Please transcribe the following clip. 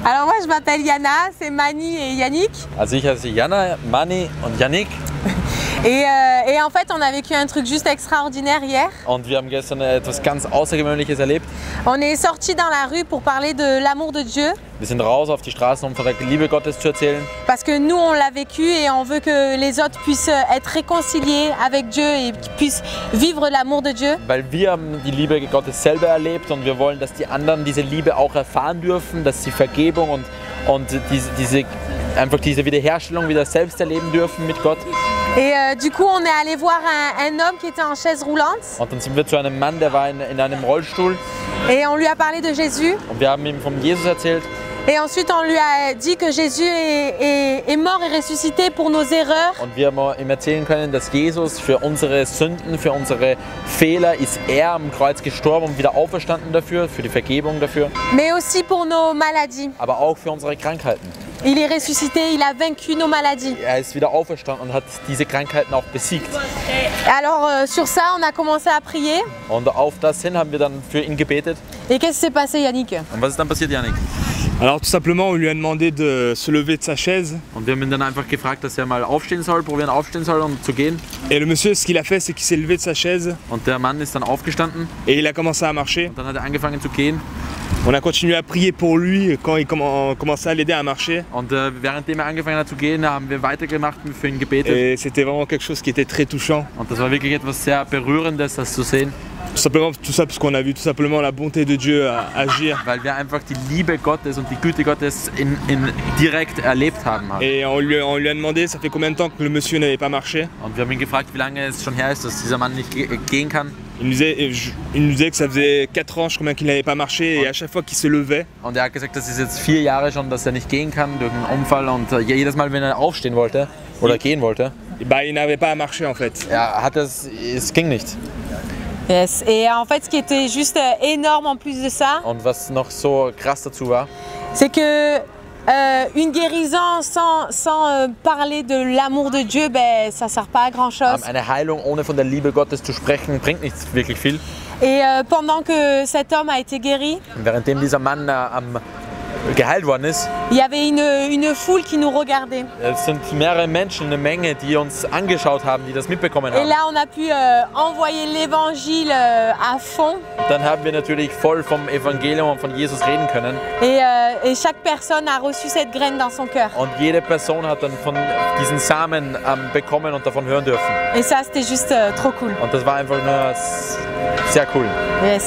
Alors moi je m'appelle Yana, c'est Mani et Yannick. Also ich heiße Jana, Mani und Yannick. Et en fait on a vécu un truc juste extraordinaire hier. Und wir haben gestern etwas ganz Außergewöhnliches erlebt. On est sortis dans la rue pour parler de l'amour de Dieu. Wir sind raus auf die Straßen, um von der Liebe Gottes zu erzählen. Parce que nous on l'a vécu et on veut que les autres puissent être réconciliés avec Dieu et puissent vivre l'amour de Dieu. Weil wir haben die Liebe Gottes selber erlebt und wir wollen, dass die anderen diese Liebe auch erfahren dürfen, dass sie Vergebung und diese Wiederherstellung wieder selbst erleben dürfen mit Gott. Et du coup on est allé voir un homme qui était en chaise roulante. Und dann sind wir zu einem Mann, der war in einem Rollstuhl. Et on lui a parlé de Jésus. Und wir haben ihm von Jesus erzählt. Et ensuite on lui a dit que Jésus est mort et ressuscité pour nos erreurs. Und wir haben ihm erzählen können, dass Jesus für unsere Sünden, für unsere Fehler ist er am Kreuz gestorben und wieder auferstanden dafür, für die Vergebung dafür. Mais aussi pour nos maladies. Aber auch für unsere Krankheiten. Il est ressuscité, il a vaincu nos maladies. Er ist wieder auferstanden und hat diese Krankheiten auch besiegt. Alors sur ça on a commencé à prier. Und auf das hin haben wir dann für ihn gebetet. Et qu'est-ce qui s'est passé, Yannick? Und was ist dann passiert, Yannick? Alors tout simplement on lui a demandé de se lever de sa chaise. Und wir haben ihn dann einfach gefragt, dass er mal aufstehen soll, probieren aufstehen soll, um zu gehen. Et le monsieur, ce qu'il a fait, c'est qu'il s'est levé de sa chaise. Und der Mann ist dann aufgestanden. Et il a commencé à marcher. Und dann hat er angefangen zu gehen. On a continué à prier pour lui quand il commençait à l'aider à marcher. Und währenddem er angefangen hat zu gehen, haben wir weitergemacht und für ihn gebetet. Et c'était vraiment quelque chose qui était très touchant. Und das war wirklich etwas sehr Berührendes, das zu sehen. Tout simplement tout ça parce qu'on a vu tout simplement la bonté de Dieu agir. Weil wir einfach die Liebe Gottes und die Güte Gottes direkt erlebt haben. Et on lui a demandé, ça fait combien de temps que le monsieur n'avait pas marché? Und wir haben ihn gefragt, wie lange es schon her ist, dass dieser Mann nicht gehen kann. Il nous disait que ça faisait 4 ans, je crois bien qu'il n'avait pas marché, et à chaque fois qu'il se levait. Und er hat gesagt, das ist jetzt 4 Jahre schon, dass er nicht gehen kann durch einen Unfall und jedes Mal, wenn er aufstehen wollte oder gehen wollte, bah, il n'avait pas à marcher en fait. Es ging nicht. Yes. Et en fait, ce qui était juste énorme en plus de ça, Und was noch so krass dazu war, c'est que une guérison sans parler de l'amour de Dieu, ben, ça ne sert pas à grand chose. eine Heilung ohne von der Liebe Gottes zu sprechen, bringt nicht wirklich viel. Et pendant que cet homme a été guéri, Und währenddem dieser Mann geheilt worden ist, il y avait une foule qui nous regardait. es sind mehrere Menschen, eine Menge, die uns angeschaut haben, die das mitbekommen Et haben. là, on a pu envoyer l'évangile à fond. Dann haben wir natürlich voll vom Evangelium und von Jesus reden können. Et chaque personne a reçu cette graine dans son cœur. Und jede Person hat dann von diesen Samen bekommen und davon hören dürfen. Et ça, c'était juste trop cool. Und das war einfach nur sehr cool. Yes.